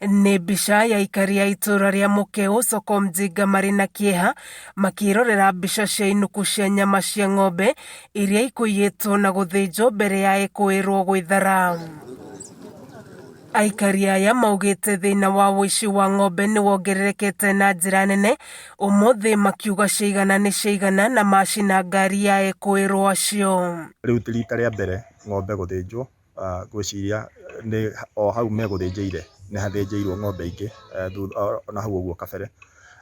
Nĩ mbica ya aikari a itũra rĩa Mũkeu Soko Mjinga marĩ na kĩeha makĩrorera mbica cia inuku cia nyama cia ng'ombe iria ikũiyĩtwo na gũthĩnjwo mbere ya kwĩrwo gwĩthara. Aikari aya maugĩte thĩna wa ũici wa ng'ombe nĩ wongererekete na njĩra nene, ũmũthĩ makiuga ciigana nĩ ciigana na macina ngari ya kwĩrwo acio. Rĩu ti rita rĩa mbere ng'ombe gũthĩnjwo, gwĩciria nĩ o hau megũthĩnjĩire nĩ hathĩnjĩirwo ng'ombe ingĩ na hau ũguo kabere,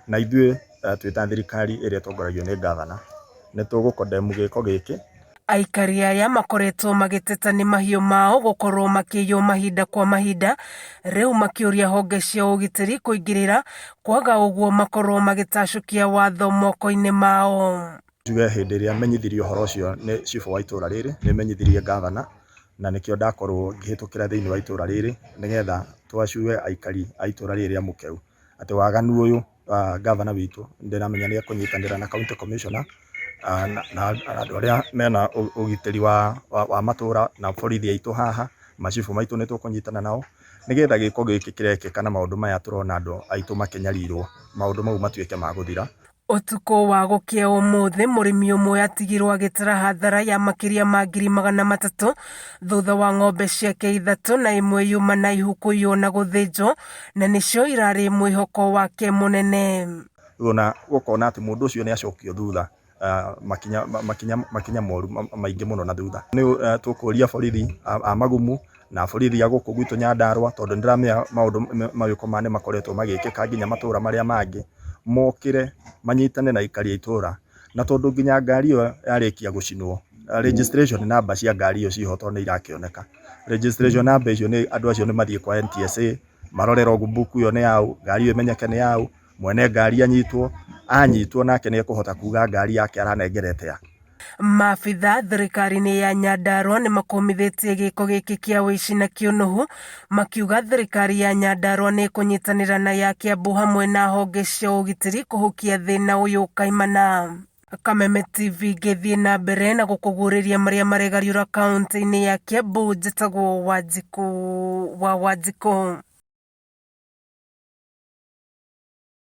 na ithuĩ twĩ ta thirikari ĩrĩa ĩtongoragio nĩ ngavana nĩ tũgũ condemn gĩko gĩkĩ. Aikari aya makoretwo magĩteta nĩ mahiũ mao gũkorwo makĩiywo mahinda kwa mahinda, rĩu makĩũria honge cia ũgitĩri kũingĩrĩra, kwaga ũguo makorwo magĩtacũkia watho moko-inĩ mao. Njuge hĩndĩ ĩrĩa menyithirio ũhoro ũcio nĩ cibũ wa itũra rĩrĩ, nĩ menyithirie ngavana, na nĩkĩo ndakorwo ngĩhĩtũkĩra thĩinĩ wa itũra rĩrĩ nĩgetha twacue aikari a itũra rĩrĩ rĩa Mũkeu atĩ waganu ũyũ ngavana witũ ndĩramenya nĩ ekũnyitanĩra na county commissioner na andũ arĩa mena ũgitĩri wa matũra na borithi aitũ haha, macibũ maitũ nĩ tũkũnyitana nao nĩgetha gĩko gĩkĩ kĩrekĩka na maũndũ maya tũrona andũ aitũ makĩnyarirwo, maũndũ mau matuĩke ma gũthira. Ũtukũ wa gũkĩa ũmũthĩ mũrĩmi ũmwe atigirwo agĩtara hathara ya makĩria ma ngiri 300 thutha wa ng'ombe ciake 3 na ĩmwe yuma na ihu kũiywo na gũthĩnjwo, na nĩcio irarĩ mwĩhoko wake mũnene. Ona gũkona atĩ mũndũ ũcio nĩ acokio thutha, makinya moru maingĩ mũno na thutha. Nĩ tũkũria borithi a magumu na borithi a gũkũ gwitũ Nyandarua, tondũ ndĩramenya maũndũ mawĩko nĩ makoretwo magĩkĩka nginya matũra marĩa mangĩ, mokĩre manyitane na aikari a itũra, na tondũ nginya ngari ĩyo yarĩkia gũcinwo, registration number cia ngari ĩyo ciho tondũ nĩ irakĩoneka. Registration number icio andũ acio nĩ mathiĩ kwa NTSA marore logbook ĩyo nĩ yaũ, ngari ĩyo ĩmenyeke nĩ yaũ, mwene ngari anyitwo nake nĩ ekũhota kuga ngari yake aranengerete ya. Maabitha thirikari-inĩ ya Nyandarua nĩ makomithĩtie gĩko gĩkĩ kĩa ũici na kĩũnũhu, makiuga thirikari ya Nyandarua nĩ kũnyitanĩra na ya Kiambu hamwe na honge cia ũgitĩri kũhukia thĩna ũyũ kaimana. Kameme TV ngĩthiĩ na mbere na gũkũgũrĩria marĩa maregariũra kaunti-inĩ ya Kiambu, njĩtagwo Wanjikũ wa Wanjikũ.